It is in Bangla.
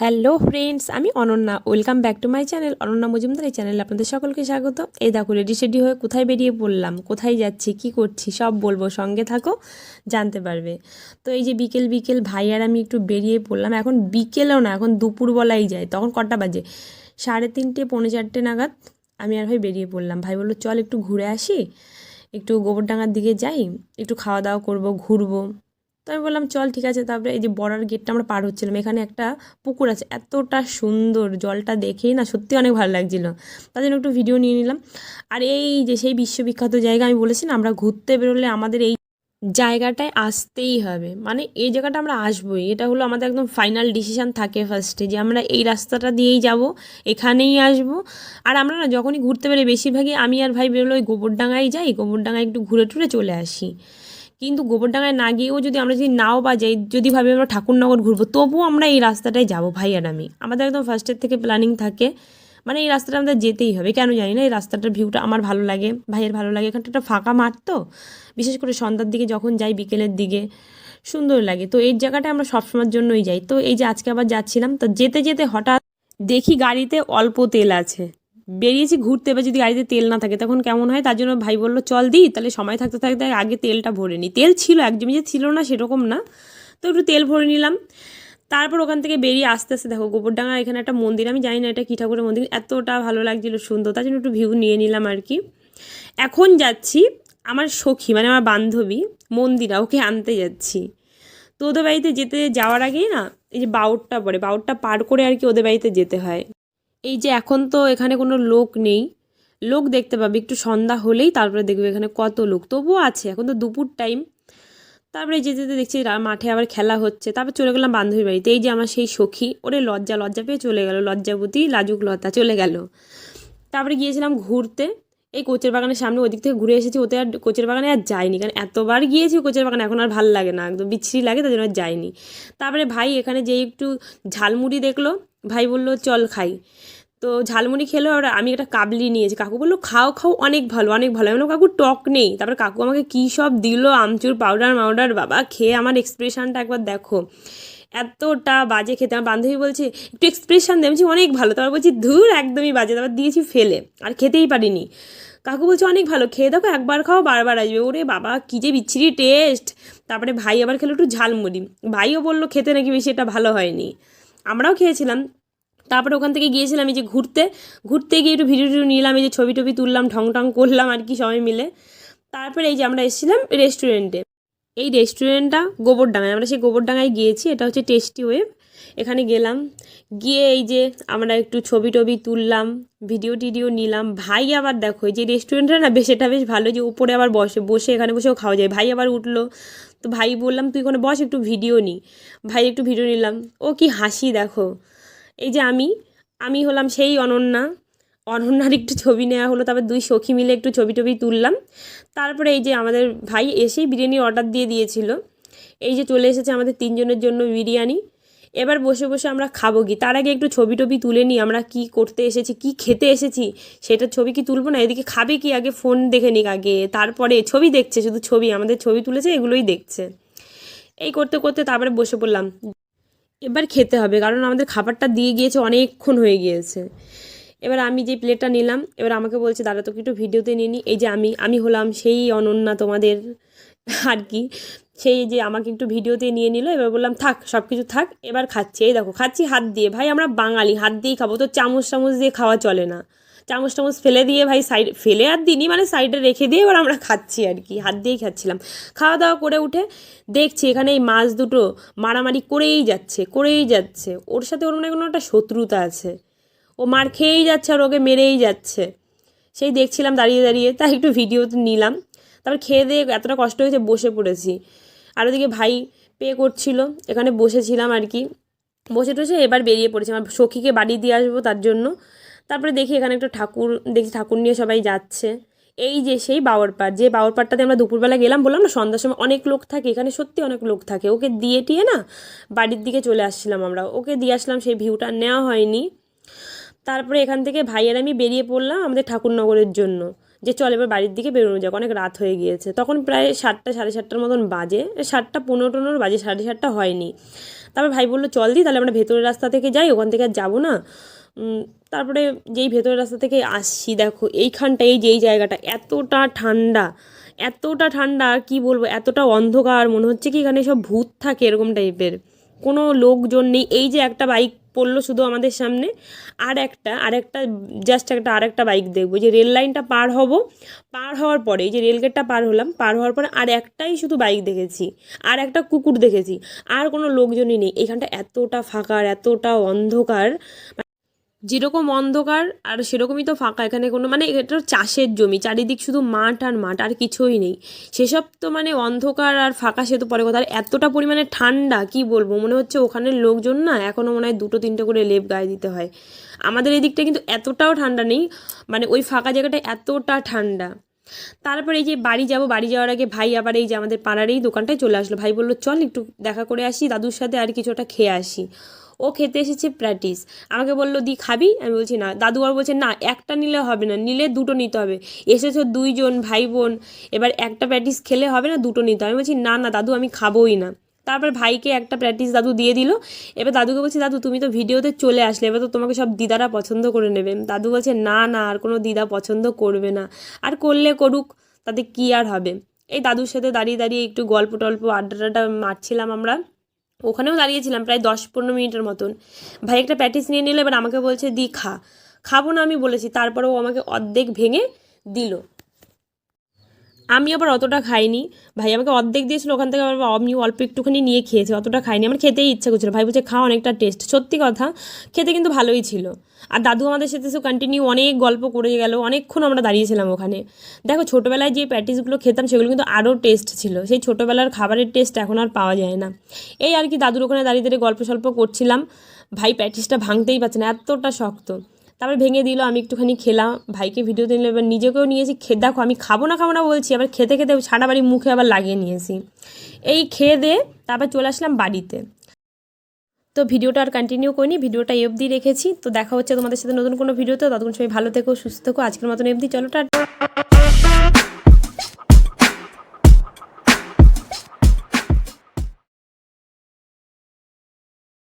হ্যালো ফ্রেন্ডস, আমি Ananya. Welcome back to my channel Ananya Majumdar. এই চ্যানেলে আপনাদের সকলকে স্বাগত। এই দেখো, রেডি সেডি হয়ে কোথায় বেরিয়ে পড়লাম, কোথায় যাচ্ছি, কি করছি সব বলবো, সঙ্গে থাকো, জানতে পারবে। তো এই যে বিকেল বিকেল ভাই আর আমি একটু বেরিয়ে পড়লাম। এখন বিকেলেও না, এখন দুপুরবেলাই যায়। তখন কটা বাজে? 3:30 পৌনে 4টে নাগাদ আমি আর ভাই বেরিয়ে পড়লাম। ভাই বললো চল একটু ঘুরে আসি, একটু গোবরডাঙ্গার দিকে যাই, একটু খাওয়া দাওয়া করবো, ঘুরবো। তো আমি বললাম চল, ঠিক আছে। তারপরে এই যে বর্ডার গেটটা আমরা পার হচ্ছিলাম, এখানে একটা পুকুর আছে, এতটা সুন্দর, জলটা দেখেই না সত্যি অনেক ভালো লাগছিলো। তার জন্য একটু ভিডিও নিয়ে নিলাম। আর এই যে সেই বিশ্ববিখ্যাত জায়গা, আমি বলেছি না আমরা ঘুরতে বেরোলে আমাদের এই জায়গাটায় আসতেই হবে, মানে এই জায়গাটা আমরা আসবোই। এটা হলো আমাদের একদম ফাইনাল ডিসিশান থাকে ফার্স্টে, যে আমরা এই রাস্তাটা দিয়েই যাব, এখানেই আসবো। আর আমরা না যখনই ঘুরতে বেরোই, বেশিরভাগই আমি আর ভাই বেরোলো ওই গোবরডাঙ্গায় যাই, গোবরডাঙ্গায় একটু ঘুরে টুরে চলে আসি। কিন্তু গোবরডাঙ্গায় না গিয়েও যদি আমরা যদি নাও বা যাই, যদি ভাবি আমরা ঠাকুরনগর ঘুরবো, তবুও আমরা এই রাস্তাটায় যাবো ভাই আর আমি। আমাদের একদম ফার্স্টের থেকে প্ল্যানিং থাকে, মানে এই রাস্তাটা আমাদের যেতেই হবে। কেন জানি না, এই রাস্তাটার ভিউটা আমার ভালো লাগে, ভাইয়ের ভালো লাগে। এখানটা একটা ফাঁকা মাঠ তো, বিশেষ করে সন্ধ্যার দিকে যখন যাই, বিকেলের দিকে সুন্দর লাগে। তো এই জায়গাটা আমরা সবসময়ের জন্যই যাই। তো এই যে আজকে আবার যাচ্ছিলাম, তো যেতে যেতে হঠাৎ দেখি গাড়িতে অল্প তেল আছে। বেরিয়েছি ঘুরতে, এবার যদি গাড়িতে তেল না থাকে তখন কেমন হয়। তার জন্য ভাই বললো চল দিই, তাহলে সময় থাকতে থাকতে আগে তেলটা ভরে নিই। তেল ছিল, একদমই যে ছিল না সেরকম না, তো একটু তেল ভরে নিলাম। তারপর ওখান থেকে বেরিয়ে আস্তে আস্তে দেখো গোবরডাঙ্গার এখানে একটা মন্দির, আমি জানি না এটা কী ঠাকুরের মন্দির, এতটা ভালো লাগছিল, সুন্দর। তার জন্য একটু ভিউ নিয়ে নিলাম আর কি। এখন যাচ্ছি আমার সখী, মানে আমার বান্ধবী মন্দিরা, ওকে আনতে যাচ্ছি। তো ওদের বাড়িতে যেতে যাওয়ার আগেই না, এই যে বাউটটা পড়ে, বাউটটা পার করে আর কি ওদের বাড়িতে যেতে হয়। এই যে এখন তো এখানে কোনো লোক নেই, লোক দেখতে পাবে একটু সন্ধ্যা হলেই, তারপরে দেখবে এখানে কত লোক, তবুও আছে, এখন তো দুপুর টাইম। তারপরে যেতে যেতে দেখছি মাঠে আবার খেলা হচ্ছে। তারপর চলে গেলাম বান্ধবীর বাড়িতে। এই যে আমার সেই সখী, ওরে লজ্জা লজ্জা পেয়ে চলে গেল, লজ্জাবতী লাজুক লতা চলে গেল। তারপরে গিয়েছিলাম ঘুরতে এই কোচের বাগানের সামনে, ওদিক থেকে ঘুরে এসেছি। ওতে আর কোচের বাগানে আর যাইনি, কারণ এতবার গিয়েছি কোচের বাগানে, এখন আর ভাল লাগে না, একদম বিচ্ছিরি লাগে, তার জন্য আর যাইনি। তারপরে ভাই এখানে যেই একটু ঝালমুড়ি দেখলো, ভাই বললো চল খাই। তো ঝালমুড়ি খেলো, আর আমি একটা কাবলি নিয়েছি। কাকু বললো খাও খাও, অনেক ভালো অনেক ভালো। আমি বললাম কাকু টক নেই। তারপরে কাকু আমাকে কী সব দিল, আমচুর পাউডার মাউডার, বাবা খেয়ে আমার এক্সপ্রেশনটা একবার দেখো, এতটা বাজে খেতে। আমার বান্ধবী বলছে একটু এক্সপ্রেশন দে, আমি বলছি অনেক ভালো। তারপর বলছি ধুর একদমই বাজে, তারপর দিয়েছি ফেলে, আর খেতেই পারিনি। কাকু বলছে অনেক ভালো, খেয়ে দেখো, একবার খাও বারবার আসবে। ওরে বাবা কী যে বিচ্ছিরি টেস্ট। তারপরে ভাই আবার খেলো একটু ঝালমুড়ি, ভাইও বললো খেতে নাকি বেশি এটা ভালো হয়নি, আমরাও খেয়েছিলাম। তারপরে ওখান থেকে গিয়েছিলাম এই যে ঘুরতে, ঘুরতে গিয়ে একটু ভিডিও টিডিও নিলাম, এই যে ছবি টবি তুললাম, ঢং টং করলাম আর কি সবাই মিলে। তারপরে এই যে আমরা এসেছিলাম রেস্টুরেন্টে। এই রেস্টুরেন্টটা গোবরডাঙ্গায়, আমরা সেই গোবরডাঙ্গায় গিয়েছি, এটা হচ্ছে টেস্টি ওয়েভ। এখানে গেলাম, গিয়ে এই যে আমরা একটু ছবি টবি তুললাম, ভিডিও টিডিও নিলাম। ভাই আবার দেখো এই যে রেস্টুরেন্টটা না বেশ, এটা বেশ ভালো, যে উপরে আবার বসে বসে এখানে বসেও খাওয়া যায়। ভাই আবার উঠলো, তো ভাই বললাম তুই ওখানে বস একটু ভিডিও নি। ভাই একটু ভিডিও নিলাম। ও কি হাসি দেখো। এই যে আমি আমি হলাম সেই অনন্যা, অনন্যার একটু ছবি নেওয়া হলো। তারপর দুই সখী মিলে একটু ছবি টবি তুললাম। তারপরে এই যে আমাদের ভাই এসেই বিরিয়ানির অর্ডার দিয়ে দিয়েছিল। এই যে চলে এসেছে আমাদের 3জনের জন্য বিরিয়ানি। এবার বসে বসে আমরা খাবো কি, তার আগে একটু ছবি টবি তুলে নিই, আমরা কি করতে এসেছি, কি খেতে এসেছি সেটার ছবি কি তুলবো না? এদিকে খাবে কি, আগে ফোন দেখে নিক আগে, তারপরে ছবি দেখছে, শুধু ছবি, আমাদের ছবি তুলেছে এগুলোই দেখছে। এই করতে করতে তারপরে বসে পড়লাম, এবার খেতে হবে, কারণ আমাদের খাবারটা দিয়ে গিয়েছে, অনেকক্ষণ হয়ে গিয়েছে। এবার আমি যে প্লেটটা নিলাম, এবার আমাকে বলছে দাদা তোকে একটু ভিডিওতে নিয়ে নিই। এই যে আমি হলাম সেই অনন্যা তোমাদের আর কি, সেই যে আমাকে একটু ভিডিওতে নিয়ে নিল। এবার বললাম থাক সব কিছু থাক, এবার খাচ্ছি। এই দেখো খাচ্ছি হাত দিয়ে, ভাই আমরা বাঙালি হাত দিয়েই খাবো, তো চামচ চামচ দিয়ে খাওয়া চলে না। চামচ টামচ ফেলে দিয়ে ভাই সাইড, ফেলে আর দিনই, মানে সাইডে রেখে দিয়ে এবার আমরা খাচ্ছি আর কি, হাত দিয়েই খাচ্ছিলাম। খাওয়া দাওয়া করে উঠে দেখছি এখানে এই মাছ দুটো মারামারি করেই যাচ্ছে করেই যাচ্ছে, ওর সাথে ওর মানে কোনো একটা শত্রুতা আছে, ও মার খেয়েই যাচ্ছে আর ওকে মেরেই যাচ্ছে। সেই দেখছিলাম দাঁড়িয়ে দাঁড়িয়ে, তাই একটু ভিডিও নিলাম। তারপর খেয়ে দিয়ে এতটা কষ্ট হয়েছে বসে পড়েছি। আর ওদিকে ভাই পে করছিল, এখানে বসেছিলাম আর কি, বসে টসে এবার বেরিয়ে পড়েছি আমার সখীকে বাড়ি দিয়ে আসবো তার জন্য। তারপরে দেখি এখানে একটা ঠাকুর, দেখি ঠাকুর নিয়ে সবাই যাচ্ছে। এই যে সেই বাওয়ার পাড়, যে বাওয়ার পাড়টাতে আমরা দুপুরবেলা গেলাম, বললাম না সন্ধ্যার সময় অনেক লোক থাকে, এখানে সত্যি অনেক লোক থাকে। ওকে দিয়ে টিয়ে না বাড়ির দিকে চলে আসছিলাম আমরা, ওকে দিয়ে আসলাম, সেই ভিউটা নেওয়া হয়নি। তারপরে এখান থেকে ভাই আর আমি বেরিয়ে পড়লাম আমাদের ঠাকুরনগরের জন্য, যে চল এবার বাড়ির দিকে বেরোনো যাক, অনেক রাত হয়ে গিয়েছে। তখন প্রায় 7টা 7:30টার মতন বাজে, 7টা 15-15 বাজে, 7:30 হয়নি। তারপর ভাই বললো চল দি, তাহলে আমরা ভেতরের রাস্তা থেকে যাই, ওখান থেকে আর যাবো না। তারপরে যেই ভেতরের রাস্তা থেকে আসছি, দেখো এইখানটা, যেই জায়গাটা এতটা ঠান্ডা, এতটা ঠান্ডা আর কি বলবো, এতটা অন্ধকার, মনে হচ্ছে কি এখানে সব ভূত থাকে এরকম টাইপের, কোনো লোকজন নেই। এই যে একটা বাইক পড়লো শুধু আমাদের সামনে, আরেকটা জাস্ট আরেকটা বাইক দেখবো, যে রেল লাইনটা পার হব, পার হওয়ার পরে এই যে রেল গেটটা পার হলাম, পার হওয়ার পরে আর একটাই শুধু বাইক দেখেছি, আর একটা কুকুর দেখেছি, আর কোনো লোকজনই নেই। এখানটা এতটা ফাঁকা আর এতটা অন্ধকার, যেরকম অন্ধকার আর সেরকমই তো ফাঁকা। এখানে কোনো মানে এটা চাষের জমি, চারিদিক শুধু মাঠ আর মাঠ, আর কিছুই নেই। সেসব তো মানে অন্ধকার আর ফাঁকা সে তো পরে কথা, আর এতটা পরিমাণে ঠান্ডা কি বলবো, মনে হচ্ছে ওখানের লোকজন না এখনও মনে হয় 2-3টে করে লেপ গায়ে দিতে হয়। আমাদের এই দিকটা কিন্তু এতটাও ঠান্ডা নেই, মানে ওই ফাঁকা জায়গাটা এতটা ঠান্ডা। তারপরে এই যে বাড়ি যাব, বাড়ি যাওয়ার আগে ভাই আবার এই যে আমাদের পাড়ার এই দোকানটায় চলে আসলো। ভাই বললো চল একটু দেখা করে আসি দাদুর সাথে, আর কিছুটা খেয়ে আসি। ও খেতে এসেছে প্র্যাটিস, আমাকে বললো দি খাবি, আমি বলছি না। দাদু আর বলছে না, একটা নিলে হবে না, নিলে 2টো নিতে হবে, এসেছো 2জন ভাই বোন, এবার একটা প্র্যাটিস খেলে হবে না, 2টো নিতে হবে। আমি বলছি না না দাদু, আমি খাবোই না। তারপর ভাইকে একটা প্র্যাটিস দাদু দিয়ে দিল। এবার দাদুকে বলছি দাদু তুমি তো ভিডিওতে চলে আসলে, এবার তো তোমাকে সব দিদারা পছন্দ করে নেবে। দাদু বলছে না না, আর কোনো দিদা পছন্দ করবে না, আর করলে করুক, তাতে কী আর হবে। এই দাদুর সাথে দাঁড়িয়ে দাঁড়িয়ে একটু গল্প টল্প আড্ডাটা মারছিলাম আমরা, ওখানেও দাঁড়িয়েছিলাম প্রায় 10-15 মিনিটের মতন। ভাই একটা প্যাটিস নিয়ে নিল, এবার আমাকে বলছে দি খা। খাবো না আমি বলেছি, তারপরেও আমাকে অর্ধেক ভেঙে দিল। আমি আবার অতটা খাইনি, ভাই আমাকে অর্ধেক দিয়েছিল, ওখান থেকে আবার আমি অল্প একটুখানি নিয়ে খেয়েছি, অতটা খাইনি, আমার খেতেই ইচ্ছা করছিল। ভাই বলছে খাওয়া, অনেকটা টেস্ট, সত্যি কথা খেতে কিন্তু ভালোই ছিল। আর দাদু আমাদের সাথে কন্টিনিউ অনেক গল্প করে গেল, অনেকক্ষণ আমরা দাঁড়িয়েছিলাম ওখানে। দেখো ছোটোবেলায় যে প্যাটিসগুলো খেতাম সেগুলো কিন্তু আরও টেস্ট ছিল, সেই ছোটোবেলার খাবারের টেস্ট এখন আর পাওয়া যায় না। এই আর কি দাদুর ওখানে দাঁড়িয়ে দাঁড়িয়ে গল্প সল্প করছিলাম। ভাই প্যাটিসটা ভাঙতেই পারছে না, এতটা শক্ত। তারপরে ভেঙে দিল, আমি একটুখানি খেলাম, ভাইকে ভিডিওতে নিলাম, এবার নিজেকেও নিয়েছি। দেখো আমি খাবো না বলছি, আবার খেতে খেতে সারা বাড়ি মুখে আবার লাগিয়ে নিয়েছি। এই খেয়ে দিয়ে তারপর চলে আসলাম বাড়িতে। তো ভিডিওটা আর কন্টিনিউ করিনি, ভিডিওটা এই অবধি রেখেছি। তো দেখা হচ্ছে তোমাদের সাথে নতুন কোনো ভিডিওতে, ততক্ষণ সবাই ভালো থেকো, সুস্থ থেকো। আজকের মতন অবধি, চলো টাটা।